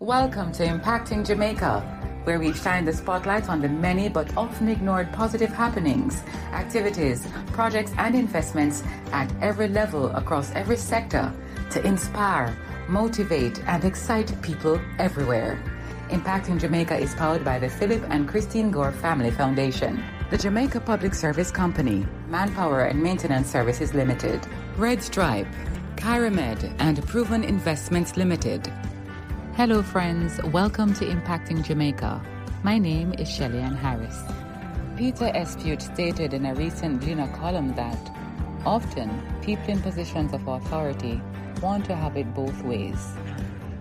Welcome to Impacting Jamaica, where we shine the spotlight on the many but often ignored positive happenings, activities, projects and investments at every level across every sector to inspire, motivate and excite people everywhere. Impacting Jamaica is powered by the Philip and Christine Gore Family Foundation, the Jamaica Public Service Company, Manpower and Maintenance Services Limited, Red Stripe, Kyramed and Proven Investments Limited. Hello friends, welcome to Impacting Jamaica. My name is Shelly-Ann Harris. Peter Espute stated in a recent Gleaner column that often people in positions of authority want to have it both ways.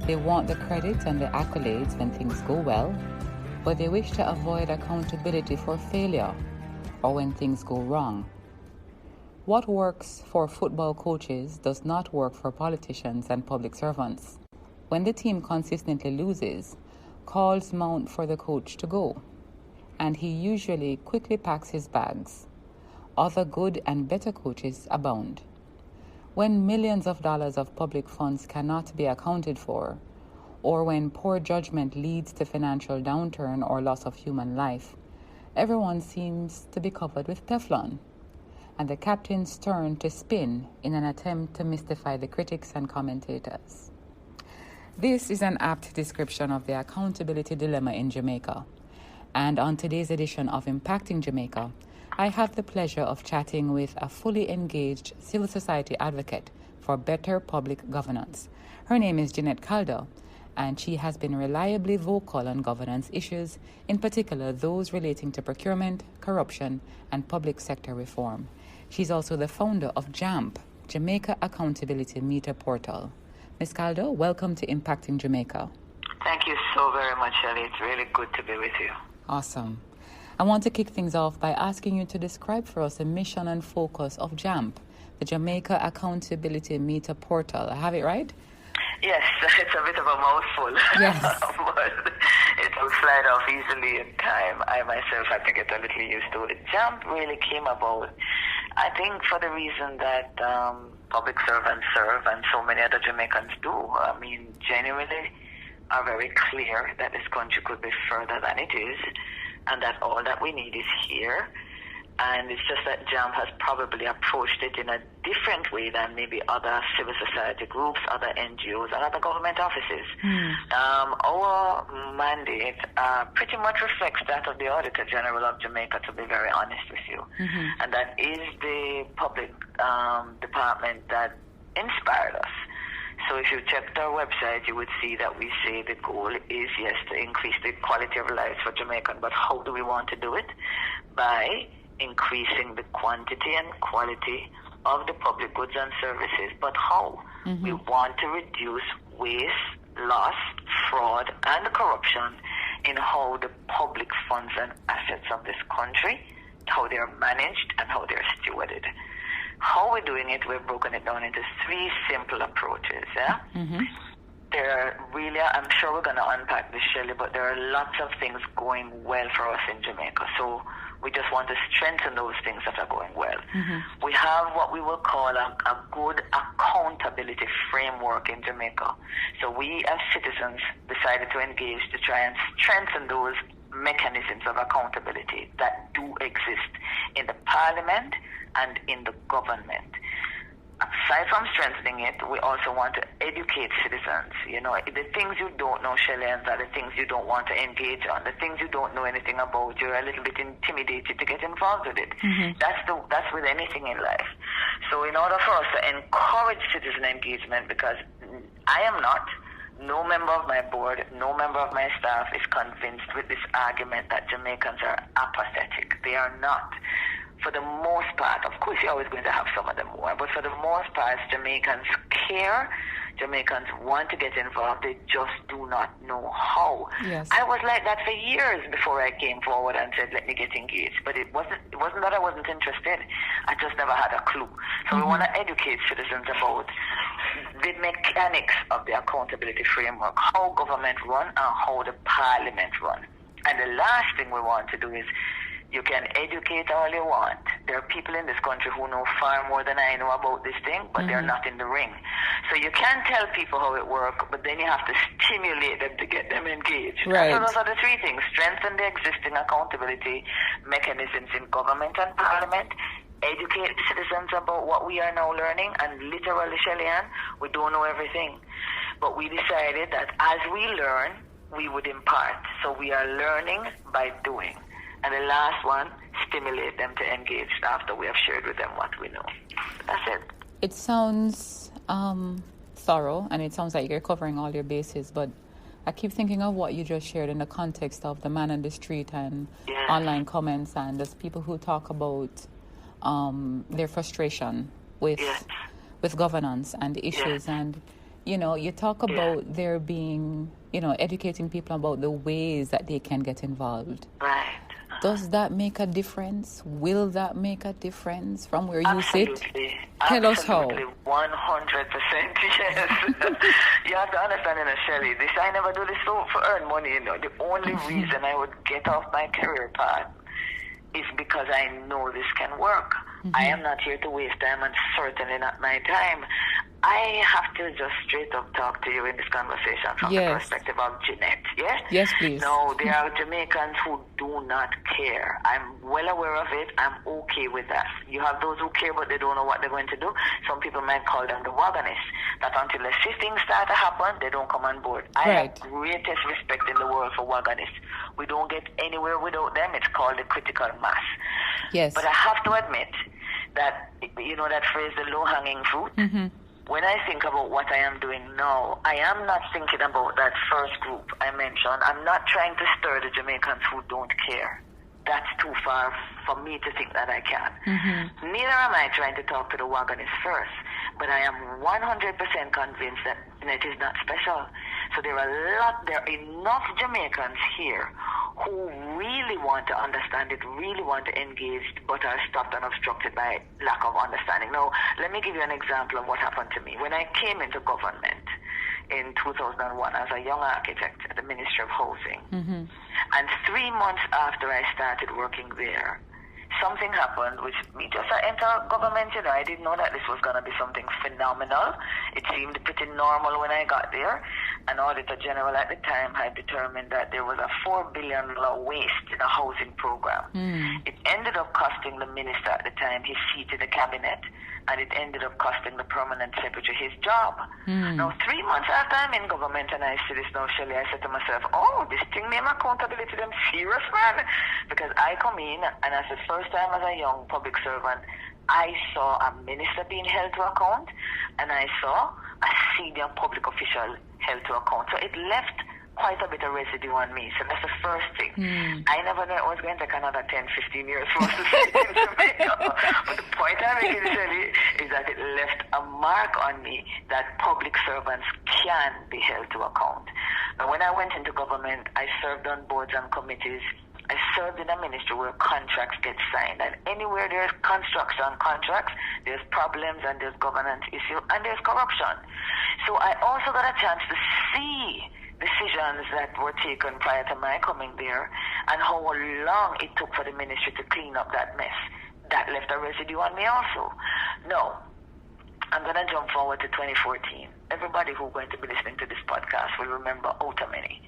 They want the credit and the accolades when things go well, but they wish to avoid accountability for failure or when things go wrong. What works for football coaches does not work for politicians and public servants. When the team consistently loses, calls mount for the coach to go, and he usually quickly packs his bags. Other good and better coaches abound. When millions of dollars of public funds cannot be accounted for, or when poor judgment leads to financial downturn or loss of human life, everyone seems to be covered with Teflon, and the captains turn to spin in an attempt to mystify the critics and commentators. This is an apt description of the accountability dilemma in Jamaica. And on today's edition of Impacting Jamaica, I have the pleasure of chatting with a fully engaged civil society advocate for better public governance. Her name is Jeanette Calder, and she has been reliably vocal on governance issues, in particular those relating to procurement, corruption, and public sector reform. She's also the founder of JAMP, Jamaica Accountability Meter Portal. Ms. Calder, welcome to Impacting Jamaica. Thank you so very much, Shelly. It's really good to be with you. Awesome. I want to kick things off by asking you to describe for us the mission and focus of JAMP, the Jamaica Accountability Meter Portal. I have it right? Yes, it's a bit of a mouthful. Yes. But it will slide off easily in time. I myself have to get a little used to it. JAMP really came about, I think, for the reason that public servants serve and so many other Jamaicans do. I mean, genuinely are very clear that this country could be further than it is, and that all that we need is here. And it's just that JAMP has probably approached it in a different way than maybe other civil society groups, other NGOs, and other government offices. Our mandate pretty much reflects that of the Auditor General of Jamaica, to be very honest with you. And that is the public department that inspired us. So if you checked our website, you would see that we say the goal is, yes, to increase the quality of life for Jamaicans. But how do we want to do it? By increasing the quantity and quality of the public goods and services. But how? We want to reduce waste, loss, fraud, and corruption in how the public funds and assets of this country, how they're managed and how they're stewarded. How we're doing it, we've broken it down into three simple approaches. There are really, I'm sure we're going to unpack this, Shelley, but there are lots of things going well for us in Jamaica. So we just want to strengthen those things that are going well. We have what we will call a good accountability framework in Jamaica. So we as citizens decided to engage to try and strengthen those mechanisms of accountability that do exist in the parliament and in the government. Aside from strengthening it, we also want to educate citizens. You know, the things you don't know, Shelly-Ann, are the things you don't want to engage on. The things you don't know anything about, you're a little bit intimidated to get involved with it. That's with anything in life. So in order for us to encourage citizen engagement, because I am not, no member of my board, no member of my staff is convinced with this argument that Jamaicans are apathetic. They are not. For the most part, of course you're always going to have some of them more, but for the most part, Jamaicans care. Jamaicans want to get involved. They just do not know how. Yes. I was like that for years before I came forward and said, let me get engaged. But it wasn't that I wasn't interested. I just never had a clue. So we want to educate citizens about the mechanics of the accountability framework, how government run and how the parliament run. And the last thing we want to do is, you can educate all you want. There are people in this country who know far more than I know about this thing, but they're not in the ring. So you can't tell people how it works, but then you have to stimulate them to get them engaged. Right. So those are the three things. Strengthen the existing accountability mechanisms in government and parliament. Educate citizens about what we are now learning. And literally, Shelly-Ann, we don't know everything. But we decided that as we learn, we would impart. So we are learning by doing. And the last one, stimulate them to engage after we have shared with them what we know. That's it. It sounds thorough, and it sounds like you're covering all your bases, but I keep thinking of what you just shared in the context of the man on the street and online comments, and there's people who talk about their frustration with governance and issues. And, you know, you talk about there being, you know, educating people about the ways that they can get involved. Right. Does that make a difference? Will that make a difference from where you sit? Tell us how. 100%, yes. You have to understand, Shelly, this, I never do this for earn money, you know. The only reason I would get off my career path is because I know this can work. I am not here to waste time, and certainly not my time. I have to just straight up talk to you in this conversation from the perspective of Jeanette, yes? Yes, please. No, there are Jamaicans who do not care. I'm well aware of it. I'm okay with that. You have those who care, but they don't know what they're going to do. Some people might call them the wagonists, that until the things start to happen, they don't come on board. I have greatest respect in the world for wagonists. We don't get anywhere without them. It's called the critical mass. Yes. But I have to admit that, you know that phrase, the low-hanging fruit? When I think about what I am doing now, I am not thinking about that first group I mentioned. I'm not trying to stir the Jamaicans who don't care. That's too far for me to think that I can. Neither am I trying to talk to the wagonists first, but I am 100% convinced that it is not special. So there are enough Jamaicans here who really want to understand it, really want to engage, but are stopped and obstructed by lack of understanding. Now, let me give you an example of what happened to me. When I came into government in 2001 as a young architect at the Ministry of Housing, and 3 months after I started working there, something happened which me just enter government, you know, I didn't know that this was going to be something phenomenal. It seemed pretty normal when I got there. An Auditor General at the time had determined that there was a $4 billion waste in a housing program. It ended up costing the minister at the time his seat in the cabinet, and it ended up costing the permanent secretary his job. Now, 3 months after I'm in government and I see this now, Shelly, I said to myself, oh, this thing name accountability, them serious, man. Because I come in, and as the first time as a young public servant, I saw a minister being held to account, and I saw a senior public official held to account. So it left quite a bit of residue on me. So that's the first thing. I never knew it was going to take another 10, 15 years for us to see it in Jamaica. But the point I'm making, Shelly, is that it left a mark on me that public servants can be held to account. Now, when I went into government, I served on boards and committees. I served in a ministry where contracts get signed. And anywhere there's construction contracts, there's problems and there's governance issues and there's corruption. So I also got a chance to see decisions that were taken prior to my coming there and how long it took for the ministry to clean up that mess. That left a residue on me also. No, I'm going to jump forward to 2014. Everybody who's going to be listening to this podcast will remember Otamini.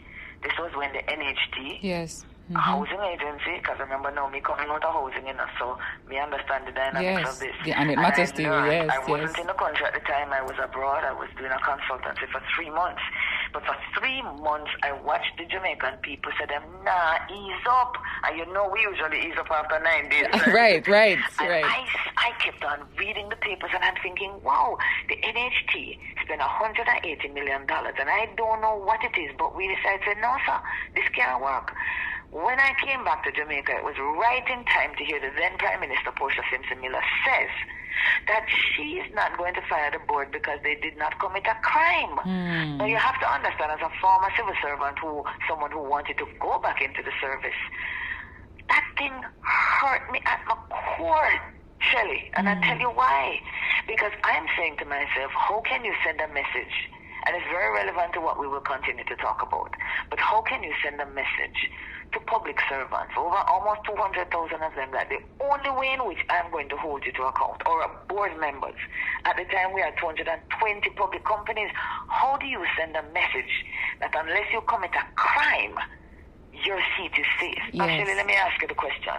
This was when the NHT, housing agency, because remember now me coming out of housing, you know, so me understand the dynamics of this. And it matters to you, yes. I wasn't in the country at the time. I was abroad. I was doing a consultancy for 3 months. But for 3 months, I watched the Jamaican people say them, nah, ease up. And you know we usually ease up after 9 days. Right? right. I kept on reading the papers and I'm thinking, wow, the NHT spent $180 million and I don't know what it is, but we decided, no, sir, this can't work. When I came back to Jamaica, it was right in time to hear the then Prime Minister Portia Simpson Miller says that she is not going to fire the board because they did not commit a crime. Now you have to understand, as a former civil servant, someone who wanted to go back into the service, that thing hurt me at my core, Shelly, and I'll tell you why. Because I'm saying to myself, how can you send a message? And it's very relevant to what we will continue to talk about. But how can can you send a message to public servants, over almost 200,000 of them, that the only way in which I'm going to hold you to account, or board members, at the time we had 220 public companies, how do you send a message that unless you commit a crime, your seat is safe? Yes. Actually, let me ask you the question.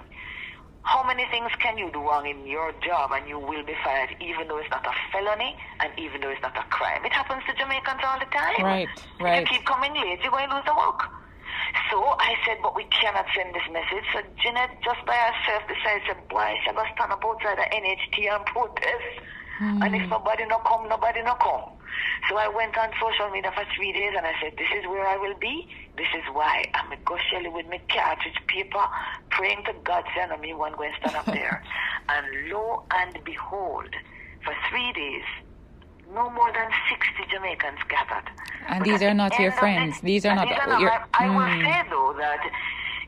How many things can you do wrong in your job and you will be fired, even though it's not a felony and even though it's not a crime? It happens to Jamaicans all the time. Right. If you keep coming late, you're going to lose the work. So I said, but we cannot send this message. So Jeanette, just by herself, decided, said, boy, she's going to stand up outside the NHT and protest. And if nobody no come, nobody no come. So I went on social media for 3 days and I said, this is where I will be. This is why I'm a go Shelly with my cartridge paper, praying to God, send me one going to stand up there. And lo and behold, for 3 days, no more than 60 Jamaicans gathered. And but these are not your friends. These are not your... I will say, though, that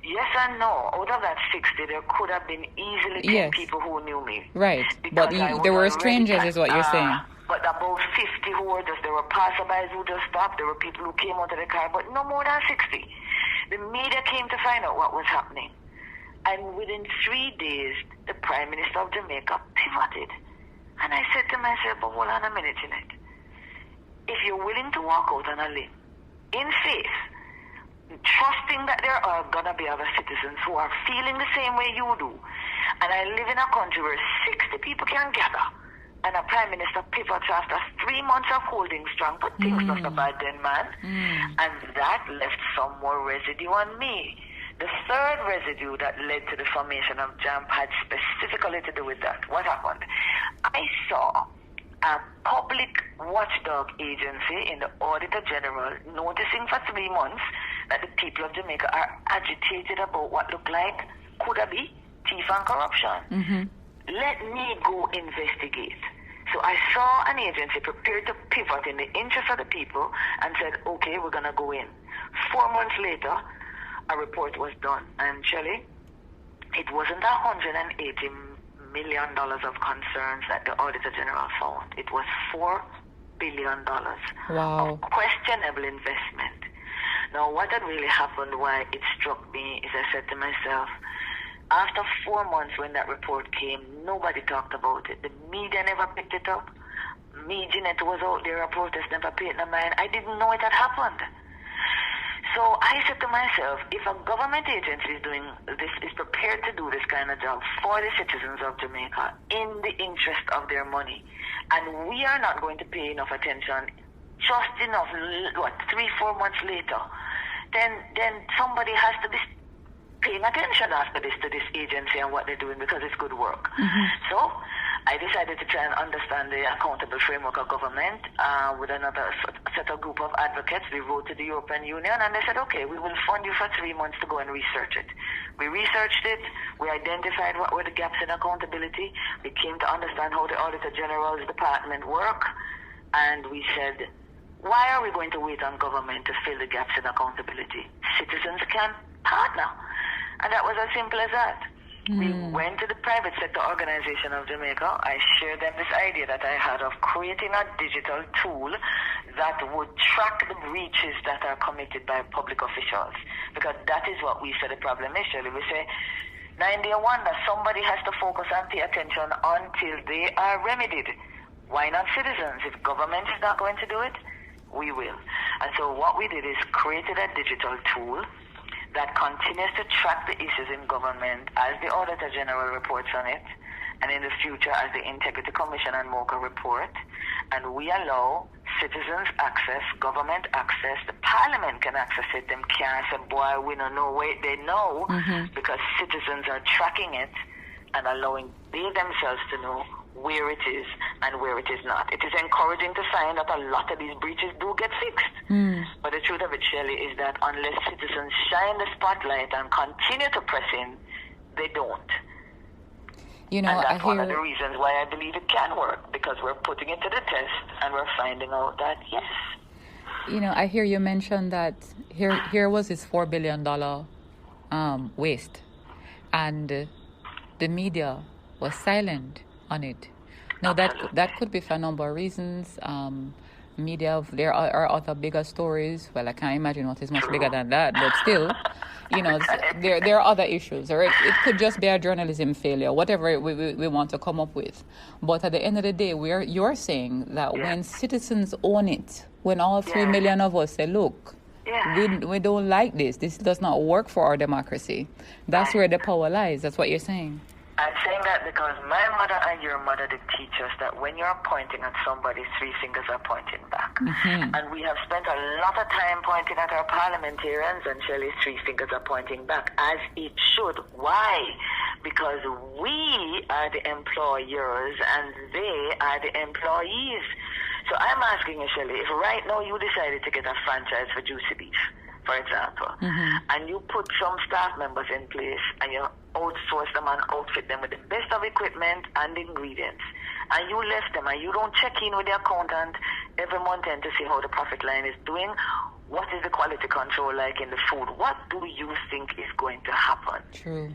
yes and no. Out of that 60, there could have been easily 10 people who knew me. Right. But there were strangers, is what you're saying. But about 50 who were just, there were passerbys who just stopped. There were people who came out of the car, but no more than 60. The media came to find out what was happening. And within 3 days, the Prime Minister of Jamaica pivoted. And I said to myself, but hold on a minute, Jeanette. If you're willing to walk out on a limb, in faith, trusting that there are going to be other citizens who are feeling the same way you do, and I live in a country where 60 people can gather, and a Prime Minister pivots after 3 months of holding strong, but things not so bad then, man. And that left some more residue on me. The third residue that led to the formation of JAMP had specifically to do with that. What happened? I saw a public watchdog agency in the Auditor General noticing for 3 months that the people of Jamaica are agitated about what look like, could it be, thief and corruption. Let me go investigate. So I saw an agency prepared to pivot in the interest of the people and said, okay, we're going to go in. 4 months later, a report was done. And Shelly, it wasn't $180 million of concerns that the Auditor General found. It was $4 billion of questionable investment. Now, what had really happened, why it struck me, is I said to myself, after 4 months when that report came, nobody talked about it. The media never picked it up. Me, Jeanette, was out there, a protest, never paid no mind. I didn't know it had happened. So I said to myself, if a government agency is doing this, is prepared to do this kind of job for the citizens of Jamaica in the interest of their money, and we are not going to pay enough attention, just enough, 3-4 months later, then somebody has to be paying attention after this to this agency and what they're doing, because it's good work. So I decided to try and understand the accountable framework of government with another set of group of advocates. We wrote to the European Union and they said, okay, we will fund you for 3 months to go and research it. We researched it. We identified what were the gaps in accountability. We came to understand how the Auditor General's department work. And we said, why are we going to wait on government to fill the gaps in accountability? Citizens can partner. And that was as simple as that. We went to the private sector organization of Jamaica. I shared them this idea that I had of creating a digital tool that would track the breaches that are committed by public officials. Because that is what we say the problem is, Shirley. We say, 9-day wonder, somebody has to focus and pay attention until they are remedied. Why not citizens? If government is not going to do it, we will. And so what we did is created a digital tool that continues to track the issues in government as the Auditor General reports on it, and in the future as the Integrity Commission and MOCA report. And we allow citizens access, government access, the Parliament can access it. Them can't say, boy, we don't know. Wait, they know, because citizens are tracking it and allowing they themselves to know where it is and where it is not. It is encouraging to find that a lot of these breaches do get fixed. But the truth of it, Shelley, is that unless citizens shine the spotlight and continue to press in, they don't. You know, and that's one of the reasons why I believe it can work, because we're putting it to the test and we're finding out that, yes. You know, I hear you mention that here was this $4 billion waste, and the media was silent on it. Now that could be for a number of reasons. Media, there are other bigger stories. Well, I can't imagine what is much bigger than that, but still, there are other issues. Or it could just be a journalism failure, whatever we want to come up with. But at the end of the day, you're saying that when citizens own it, when all 3 million of us say, look, we don't like this does not work for our democracy, that's where the power lies. That's what you're saying. I'm saying that because my mother and your mother did teach us that when you're pointing at somebody, 3 fingers are pointing back. And we have spent a lot of time pointing at our parliamentarians, and Shelly's 3 fingers are pointing back, as it should. Why? Because we are the employers and they are the employees. So I'm asking you, Shelly, if right now you decided to get a franchise for juicy beef, for example, and you put some staff members in place and you outsource them and outfit them with the best of equipment and ingredients, and you left them and you don't check in with the accountant every month end to see how the profit line is doing, what is the quality control like in the food? What do you think is going to happen? True.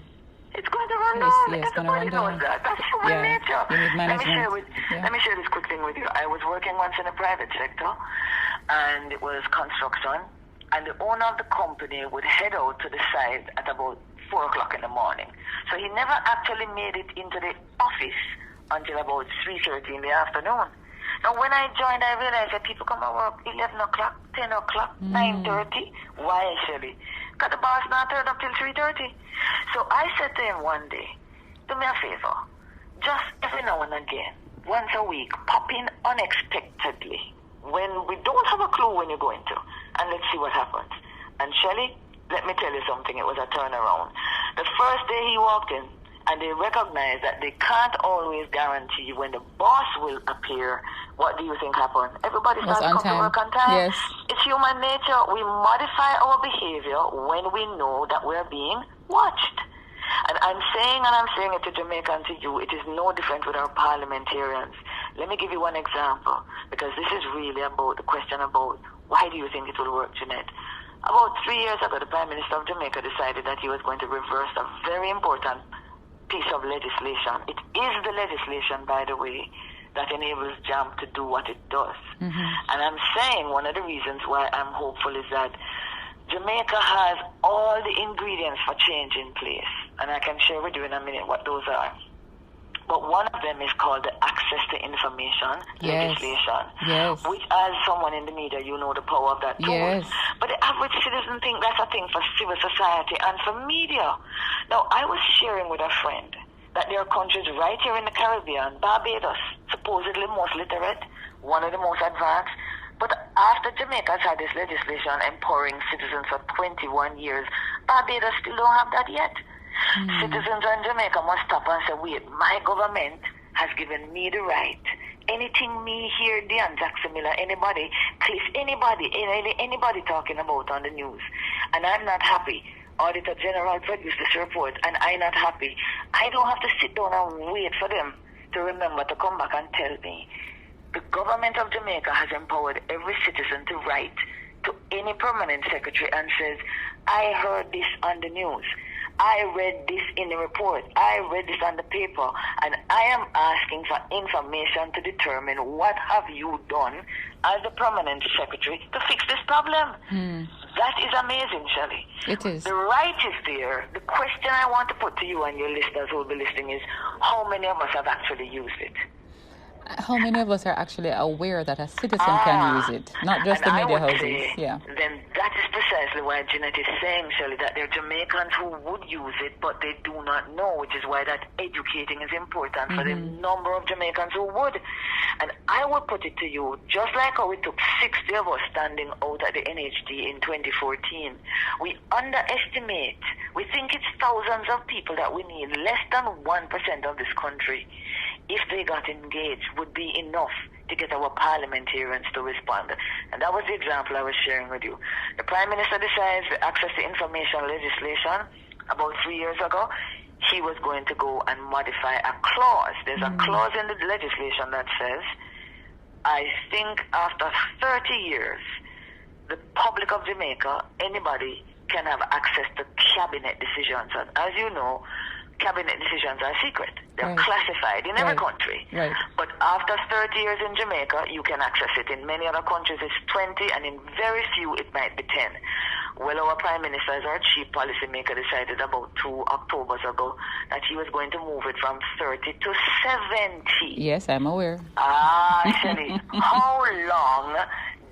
It's going to run down. Everybody knows that. That's human nature. Let me share this quick thing with you. I was working once in the private sector, and it was construction. And the owner of the company would head out to the site at about 4 o'clock in the morning. So he never actually made it into the office until about 3:30 in the afternoon. Now, when I joined, I realized that people come to work 11 o'clock, 10 o'clock, 9:30. Why, Shelly? Because the boss not turned up till 3:30. So I said to him one day, do me a favor, just every now and again, once a week, pop in unexpectedly when we don't have a clue when you're going to, and let's see what happens. And Shelly, let me tell you something, it was a turnaround. The first day he walked in, and they recognized that they can't always guarantee when the boss will appear. What do you think happened? Everybody starts to come to work on time. Yes. It's human nature. We modify our behavior when we know that we're being watched. And I'm saying it to Jamaica and to you, it is no different with our parliamentarians. Let me give you one example, because this is really about the question about why do you think it will work, Jeanette? About 3 years ago, the Prime Minister of Jamaica decided that he was going to reverse a very important piece of legislation. It is the legislation, by the way, that enables JAMP to do what it does. And I'm saying one of the reasons why I'm hopeful is that Jamaica has all the ingredients for change in place. And I can share with you in a minute what those are. But one of them is called the Access to Information legislation, which, as someone in the media, you know the power of that tool. But the average citizen think that's a thing for civil society and for media. Now, I was sharing with a friend that there are countries right here in the Caribbean, Barbados, supposedly most literate, one of the most advanced. But after Jamaica has had this legislation empowering citizens for 21 years, Barbados still don't have that yet. Citizens in Jamaica must stop and say, wait, my government has given me the right. Anything me hear, Dion Jackson Miller, anybody, Cliff, anybody talking about on the news, and I'm not happy. Auditor General produced this report, and I'm not happy. I don't have to sit down and wait for them to remember to come back and tell me. The government of Jamaica has empowered every citizen to write to any permanent secretary and says, I heard this on the news. I read this in the report. I read this on the paper. And I am asking for information to determine what have you done as the permanent secretary to fix this problem. That is amazing, Shelly. It is. The right is there. The question I want to put to you and your listeners who will be listening is, how many of us have actually used it? How many of us are actually aware that a citizen can use it, not just the media houses? Then that is precisely why Jeanette is saying, Shelly, that there are Jamaicans who would use it, but they do not know, which is why that educating is important for the number of Jamaicans who would. And I would put it to you, just like how it took 60 of us standing out at the NHD in 2014, we underestimate. We think it's thousands of people that we need. Less than 1% of this country, if they got engaged, would be enough to get our parliamentarians to respond. And that was the example I was sharing with you. The Prime Minister decides the Access to Information legislation about 3 years ago. He was going to go and modify a clause. There's a clause in the legislation that says, I think after 30 years, the public of Jamaica, anybody can have access to cabinet decisions. And as you know, cabinet decisions are secret. They're classified in every country. Right. But after 30 years in Jamaica, you can access it. In many other countries, it's 20, and in very few, it might be 10. Well, our Prime Minister, as our chief policymaker, decided about 2 Octobers ago that he was going to move it from 30 to 70. Yes, I'm aware. Shelly, how long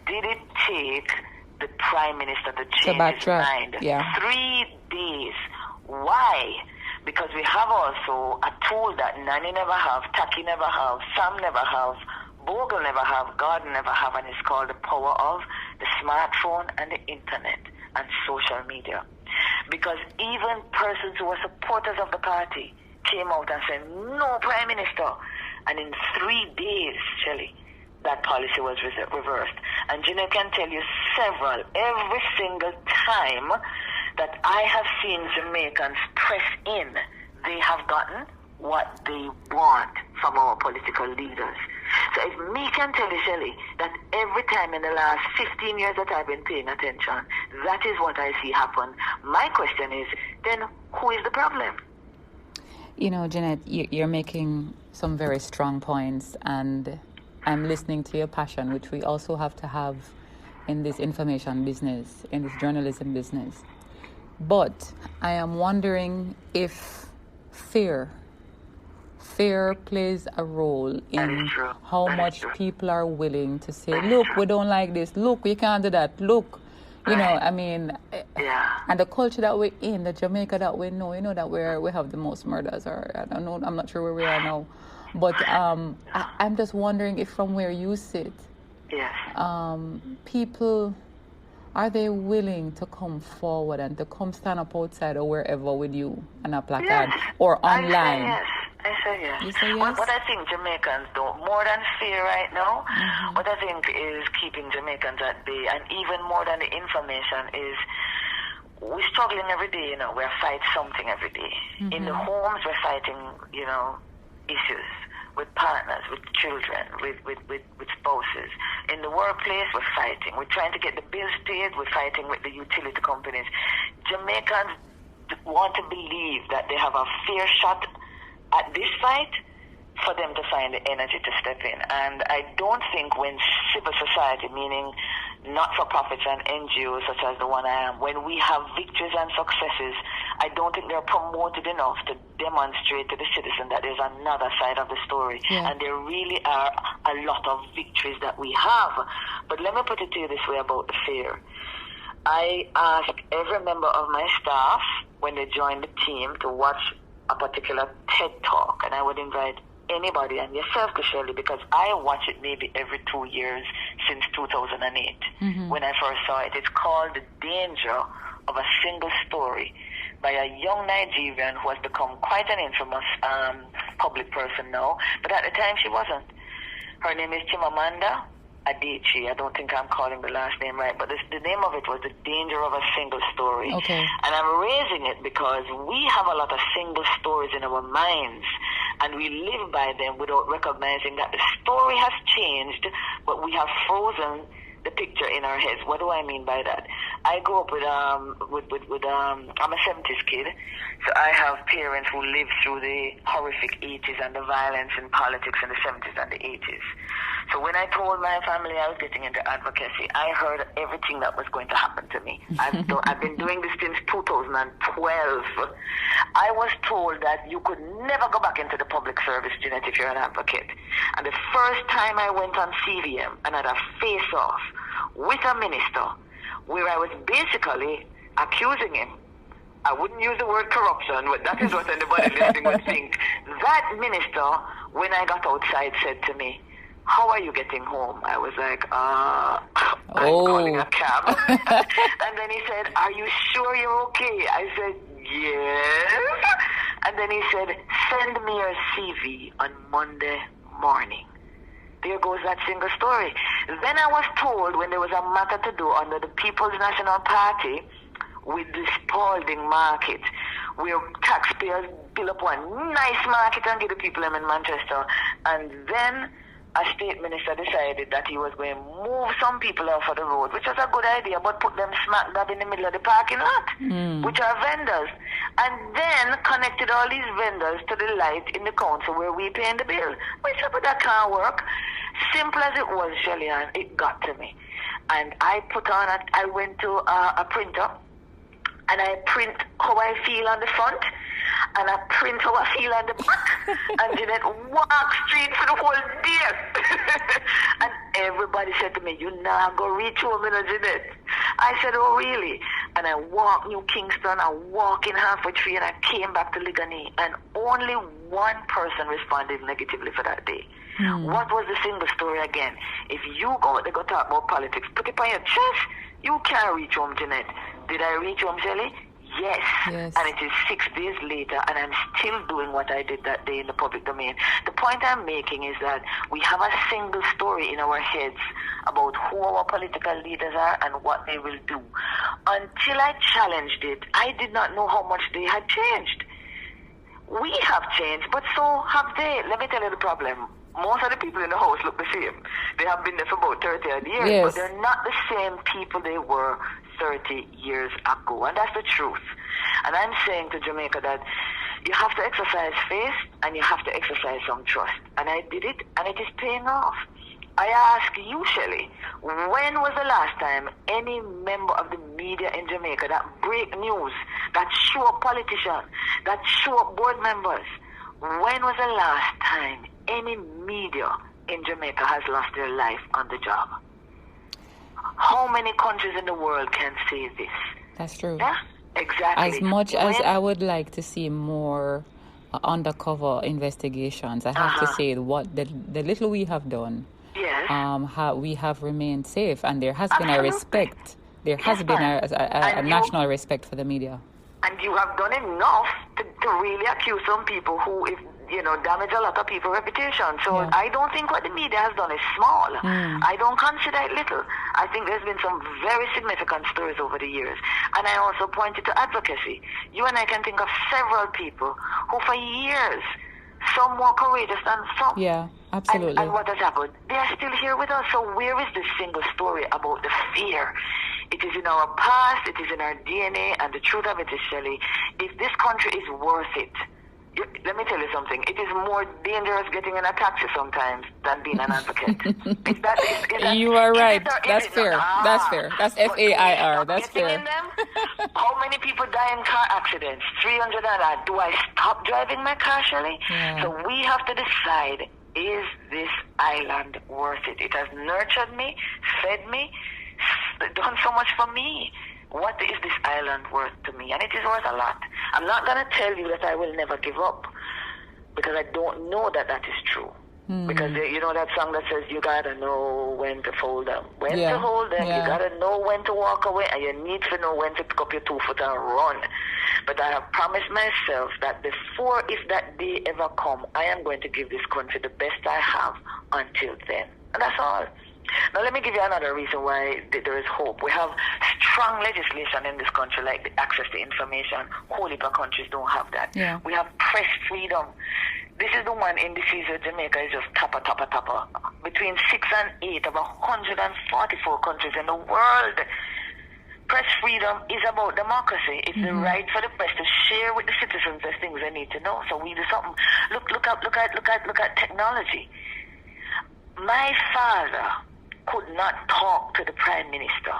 did it take the Prime Minister to change his mind? Yeah. 3 days. Why? Because we have also a tool that Nani never have, Taki never have, Sam never have, Bogle never have, God never have, and it's called the power of the smartphone and the internet and social media. Because even persons who were supporters of the party came out and said, no Prime Minister. And in 3 days, Shelly, that policy was reversed. And Jeanette can tell you several, every single time that I have seen Jamaicans press in, they have gotten what they want from our political leaders. So if me can tell you, Shelly, that every time in the last 15 years that I've been paying attention, that is what I see happen. My question is, then who is the problem? You know, Jeanette, you're making some very strong points, and I'm listening to your passion, which we also have to have in this information business, in this journalism business. But I am wondering if fear plays a role in how much people are willing to say, look, we don't like this. Look, you can't do that. Look, you know, I mean, and the culture that we're in, the Jamaica that we know, you know, that we have the most murders, or I don't know, I'm not sure where we are now. But I'm just wondering if from where you sit, people, are they willing to come forward and to come stand up outside or wherever with you and a placard or online? I say yes. You say yes? What I think Jamaicans don't, more than fear right now, what I think is keeping Jamaicans at bay, and even more than the information, is we're struggling every day, you know, we're fighting something every day. In the homes, we're fighting, you know, issues with partners, with children, with spouses. In the workplace, we're fighting. We're trying to get the bills paid. We're fighting with the utility companies. Jamaicans want to believe that they have a fair shot at this fight for them to find the energy to step in. And I don't think when civil society, meaning not-for-profits and NGOs such as the one I am, when we have victories and successes, I don't think they're promoted enough to demonstrate to the citizen that there's another side of the story. And there really are a lot of victories that we have. But let me put it to you this way about the fear. I ask every member of my staff when they join the team to watch a particular TED Talk, and I would invite anybody, and yourself, Shirley, because I watch it maybe every 2 years since 2008 when I first saw it. It's called The Danger of a Single Story by a young Nigerian who has become quite an infamous public person now, but at the time she wasn't. Her name is Chimamanda Adichie. I don't think I'm calling the last name right, but the name of it was The Danger of a Single Story. Okay. And I'm raising it because we have a lot of single stories in our minds, and we live by them without recognizing that the story has changed, but we have frozen the picture in our heads. What do I mean by that? I grew up with I'm a 70s kid, so I have parents who lived through the horrific 80s and the violence in politics in the 70s and the 80s. So when I told my family I was getting into advocacy, I heard everything that was going to happen to me. I've been doing this since 2012. I was told that you could never go back into the public service, Jeanette, if you're an advocate. And the first time I went on CVM and had a face-off with a minister where I was basically accusing him. I wouldn't use the word corruption, but that is what anybody listening would think. That minister, when I got outside, said to me, "How are you getting home?" I was like, I'm calling a cab. And then he said, "Are you sure you're okay?" I said, "Yes." And then he said, "Send me your CV on Monday morning." There goes that single story. Then I was told when there was a matter to do under the People's National Party with the Spalding market, where taxpayers build up one nice market and give the people them in Manchester. And then a state minister decided that he was going to move some people off of the road, which was a good idea, but put them smack dab in the middle of the parking lot, which are vendors. and then connected all these vendors to the light in the council where we paying the bill. We said, but that can't work. Simple as it was, Shelly-Ann, it got to me. And I went to a printer, and I print how I feel on the front, and I print how I feel on the back, and Jeanette walked straight for the whole day. And everybody said to me, you not go reach home, Jeanette. I said, oh, really? And I walked New Kingston, I walked in halfway tree, and I came back to Ligani, and only one person responded negatively for that day. What was the single story again? If you go out there go talk about politics, put it on your chest, you can't reach home, Jeanette. Did I reach home, Shelly? Yes. And it is 6 days later, and I'm still doing what I did that day in the public domain. The point I'm making is that we have a single story in our heads about who our political leaders are and what they will do. Until I challenged it, I did not know how much they had changed. We have changed, but so have they. Let me tell you the problem. Most of the people in the house look the same. They have been there for about 30 odd years, but they're not the same people they were 30 years ago. And that's the truth. And I'm saying to Jamaica that you have to exercise faith and you have to exercise some trust. And I did it, and it is paying off. I ask you, Shelly, when was the last time any member of the media in Jamaica that break news, that show up politicians, that show up board members, when was the last time any media in Jamaica has lost their life on the job? How many countries in the world can say this? That's true. Yeah, exactly. As much as I would like to see more undercover investigations, I have to say what the little we have done, how we have remained safe, and there has been a respect. There has been a national respect for the media. And you have done enough to really accuse some people who, damage a lot of people's reputation. So I don't think what the media has done is small. I don't consider it little. I think there's been some very significant stories over the years. And I also pointed to advocacy. You and I can think of several people who for years, some more courageous than some. Yeah, absolutely. And what has happened? They are still here with us. So where is this single story about the fear? It is in our past, it is in our DNA, and the truth of it is, Shelly, if this country is worth it, let me tell you something. It is more dangerous getting in a taxi sometimes than being an advocate. You are right. That's fair. That's fair. That's FAIR. That's fair. How many people die in car accidents? 300 and that. Do I stop driving my car, Shelly? Yeah. So we have to decide, is this island worth it? It has nurtured me, fed me, done so much for me. What is this island worth to me? And it is worth a lot. I'm not going to tell you that I will never give up, because I don't know that that is true. Because you know that song that says you got to know when to fold them. When to hold them, you got to know when to walk away, and you need to know when to pick up your 2 foot and run. But I have promised myself that before, if that day ever come, I am going to give this country the best I have until then. And that's all. Now, let me give you another reason why there is hope. We have strong legislation in this country, like the access to information. Whole heap of countries don't have that. Yeah. We have press freedom. This is the one indices where Jamaica is just topper. Between 6 and 8 of 144 countries in the world. Press freedom is about democracy. It's the right for the press to share with the citizens the things they need to know. So we do something. Look at technology. My father could not talk to the Prime Minister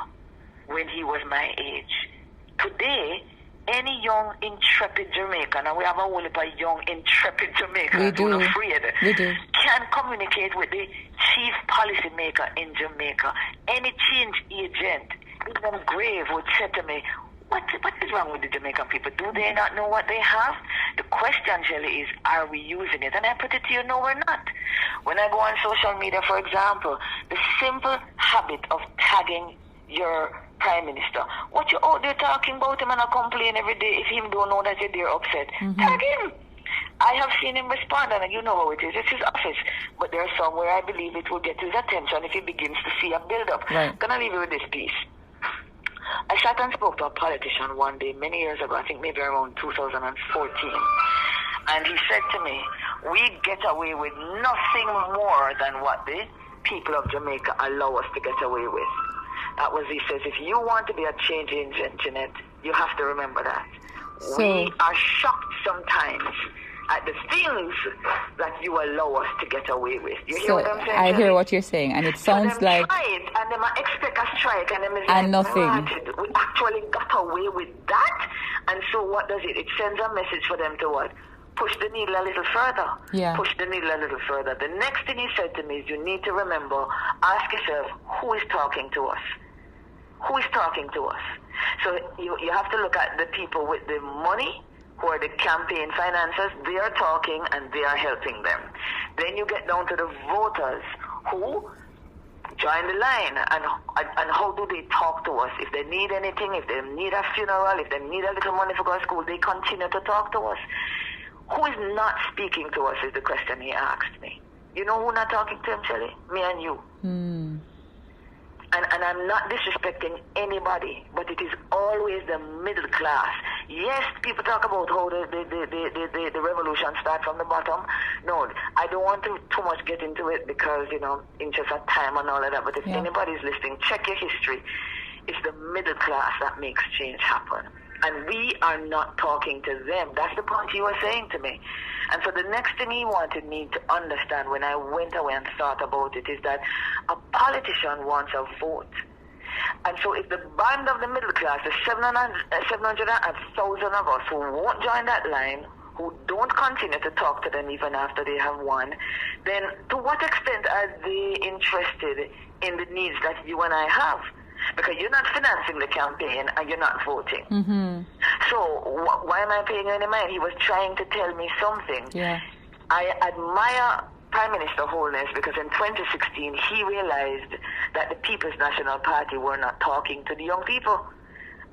when he was my age. Today, any young, intrepid Jamaican, and we have a whole heap of young, intrepid Jamaicans who are afraid, can communicate with the chief policy maker in Jamaica. Any change agent, even grave, would say to me, what is wrong with the Jamaican people? Do they not know what they have? The question, Shelly, is, are we using it? And I put it to you, no, we're not. When I go on social media, for example, the simple habit of tagging your Prime Minister. What you out there talking about him and I complain every day if him don't know that you're there upset. Tag him. I have seen him respond, and you know how it is. It's his office. But there's somewhere I believe it will get his attention if he begins to see a build-up. Right. I'm going to leave you with this piece. I sat and spoke to a politician one day many years ago, I think maybe around 2014. And he said to me, we get away with nothing more than what the people of Jamaica allow us to get away with. That was, he says, if you want to be a change agent, Jeanette, you have to remember that. We are shocked sometimes at the things that you allow us to get away with. You hear what I'm saying? I hear what you're saying, and it sounds so like... try it, and they might expect a strike, and they and nothing. We actually got away with that, and so what does it? It sends a message for them to what? Push the needle a little further. Yeah. Push the needle a little further. The next thing he said to me is, you need to remember, ask yourself, who is talking to us? Who is talking to us? So you have to look at the people with the money, who are the campaign financiers. They are talking and they are helping them. Then you get down to the voters who join the line, and how do they talk to us? If they need anything, if they need a funeral, if they need a little money for going to school, they continue to talk to us. Who is not speaking to us is the question he asked me. You know who not talking to him, Shelly? Me and you. And I'm not disrespecting anybody, but it is always the middle class. Yes, people talk about how the revolution starts from the bottom. No, I don't want to too much get into it because, interest of time and all of that. But if anybody's listening, check your history. It's the middle class that makes change happen. And we are not talking to them. That's the point you were saying to me. And so the next thing he wanted me to understand when I went away and thought about it is that a politician wants a vote. And so if the band of the middle class, the 700,000 of us who won't join that line, who don't continue to talk to them even after they have won, then to what extent are they interested in the needs that you and I have? Because you're not financing the campaign and you're not voting. So why am I paying any mind? He was trying to tell me something. Yeah. I admire Prime Minister Holness because in 2016 he realized that the People's National Party were not talking to the young people.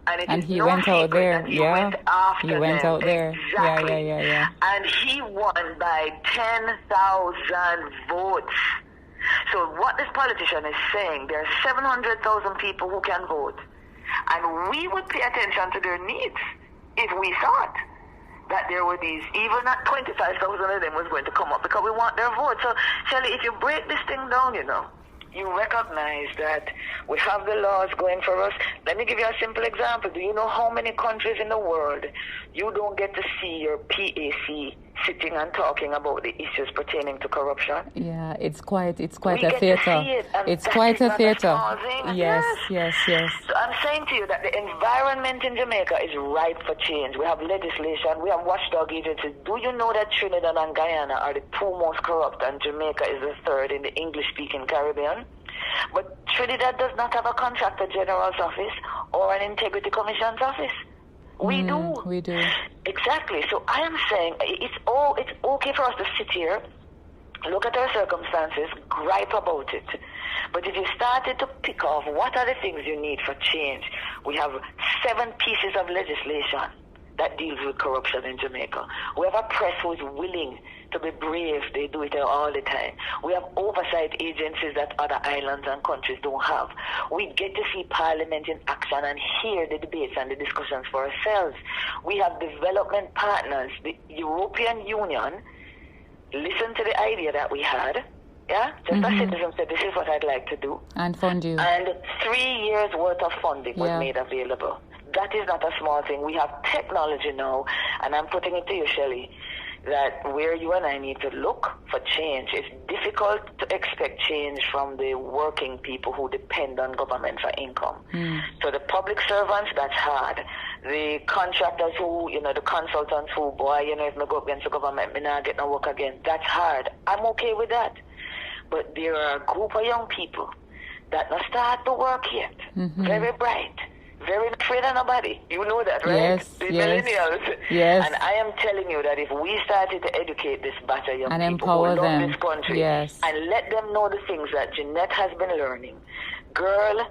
And he went out there. He went after He went them. out there. Exactly. Yeah. And he won by 10,000 votes. So what this politician is saying, there are 700,000 people who can vote. And we would pay attention to their needs if we thought that there were these, even at 25,000 of them was going to come up because we want their vote. So, Shelly, if you break this thing down, you recognize that we have the laws going for us. Let me give you a simple example. Do you know how many countries in the world you don't get to see your PAC sitting and talking about the issues pertaining to corruption? Yeah, it's quite a theater. It's quite a theater. Yes. So I'm saying to you that the environment in Jamaica is ripe for change. We have legislation, we have watchdog agencies. Do you know that Trinidad and Guyana are the two most corrupt and Jamaica is the third in the English-speaking Caribbean? But Trinidad does not have a Contractor General's office or an Integrity Commission's office. We do. Exactly. So I am saying it's okay for us to sit here, look at our circumstances, gripe about it. But if you started to pick off what are the things you need for change, we have 7 pieces of legislation that deals with corruption in Jamaica. We have a press who is willing to be brave. They do it all the time. We have oversight agencies that other islands and countries don't have. We get to see Parliament in action and hear the debates and the discussions for ourselves. We have development partners. The European Union listened to the idea that we had. Yeah, just a citizen said, this is what I'd like to do. And fund you. And 3 years worth of funding was made available. That is not a small thing. We have technology now, and I'm putting it to you, Shelly, that where you and I need to look for change. It's difficult to expect change from the working people who depend on government for income. So the public servants, that's hard. The contractors who, the consultants who, if I go against the government, I not get no work again, that's hard. I'm okay with that. But there are a group of young people that not start to work yet. Very bright. Very afraid of nobody. You know that, right? Yes, the millennials. Yes. And I am telling you that if we started to educate this batch of young and people empower who love them. this country and let them know the things that Jeanette has been learning, girl,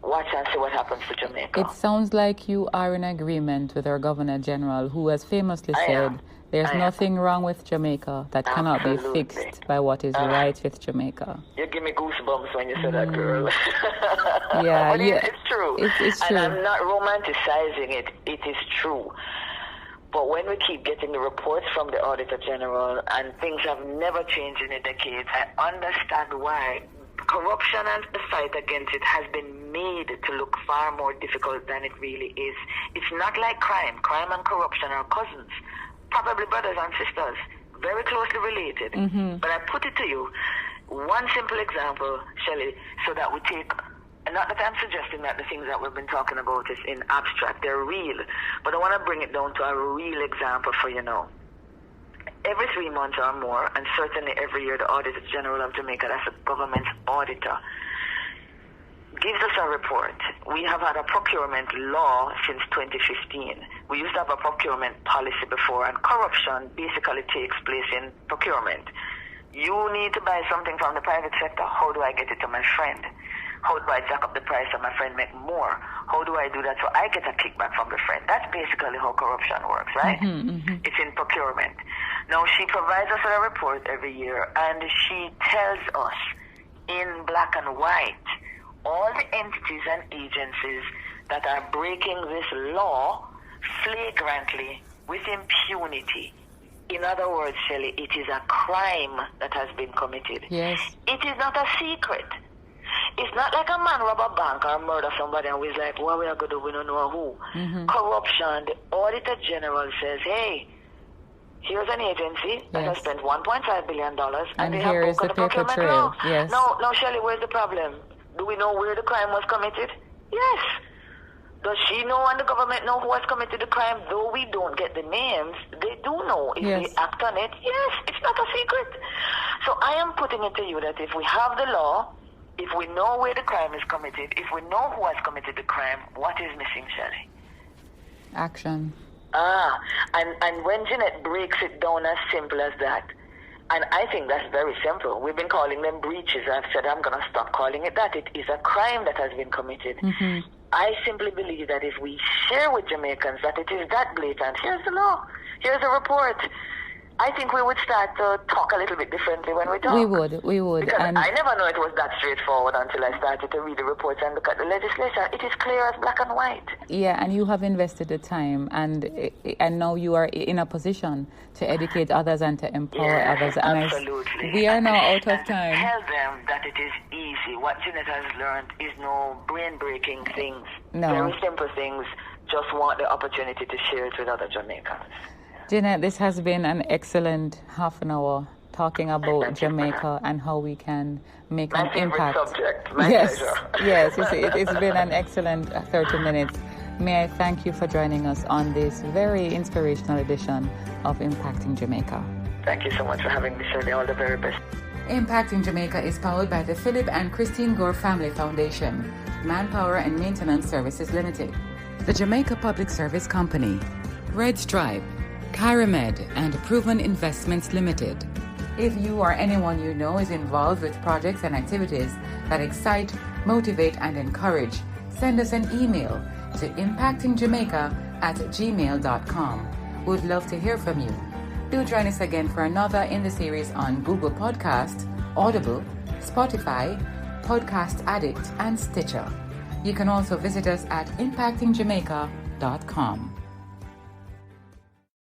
watch and see what happens to Jamaica. It sounds like you are in agreement with our Governor General, who has famously said there's nothing wrong with Jamaica that cannot be fixed by what is right with Jamaica. You give me goosebumps when you say that, girl. But it's true. It's true. And I'm not romanticizing it. It is true. But when we keep getting the reports from the Auditor General and things have never changed in a decade, I understand why corruption and the fight against it has been made to look far more difficult than it really is. It's not like crime. Crime and corruption are cousins, probably brothers and sisters, very closely related. Mm-hmm. But I put it to you, one simple example, Shelly, so that we take, not that I'm suggesting that the things that we've been talking about is in abstract, they're real, but I want to bring it down to a real example for you now. Every 3 months or more, and certainly every year, the Auditor General of Jamaica, that's the government's auditor, gives us a report. We have had a procurement law since 2015. We used to have a procurement policy before, and corruption basically takes place in procurement. You need to buy something from the private sector. How do I get it to my friend? How do I jack up the price so my friend make more? How do I do that so I get a kickback from the friend? That's basically how corruption works, right? Mm-hmm, mm-hmm. It's in procurement. Now, she provides us with a report every year, and she tells us in black and white all the entities and agencies that are breaking this law flagrantly with impunity. In other words, Shelly, it is a crime that has been committed. Yes. It is not a secret. It's not like a man rob a bank or murder somebody and we're like, what we are going to do, we don't know who. Mm-hmm. Corruption, the Auditor General says, hey, here's an agency that has spent $1.5 billion and they have broken the procurement law. Yes. No, Shelly, where's the problem? Do we know where the crime was committed? Yes. Does she know and the government know who has committed the crime? Though we don't get the names, they do know if we act on it. Yes, it's not a secret. So I am putting it to you that if we have the law, if we know where the crime is committed, if we know who has committed the crime, what is missing, Shelly? Action. And when Jeanette breaks it down as simple as that, and I think that's very simple. We've been calling them breaches. I've said I'm going to stop calling it that. It is a crime that has been committed. Mm-hmm. I simply believe that if we share with Jamaicans that it is that blatant, here's the law, here's the report, I think we would start to talk a little bit differently when we talk. We would. Because and I never knew it was that straightforward until I started to read the reports and look at the legislation. It is clear as black and white. Yeah, and you have invested the time, and now you are in a position to educate others and to empower others. And absolutely. We are now out of time. Tell them that it is easy. What Jeanette has learned is no brain-breaking things. No. Very simple things. Just want the opportunity to share it with other Jamaicans. Jeanette, this has been an excellent half an hour talking about Jamaica and how we can make an impact. My favorite subject. My pleasure. Yes, it's been an excellent 30 minutes. May I thank you for joining us on this very inspirational edition of Impacting Jamaica. Thank you so much for having me, Shirley. All the very best. Impacting Jamaica is powered by the Philip and Christine Gore Family Foundation, Manpower and Maintenance Services Limited, the Jamaica Public Service Company, Red Stripe, Kyramed, and Proven Investments Limited. If you or anyone you know is involved with projects and activities that excite, motivate, and encourage, send us an email to impactingjamaica@gmail.com. We'd love to hear from you. Do join us again for another in the series on Google Podcast, Audible, Spotify, Podcast Addict, and Stitcher. You can also visit us at impactingjamaica.com.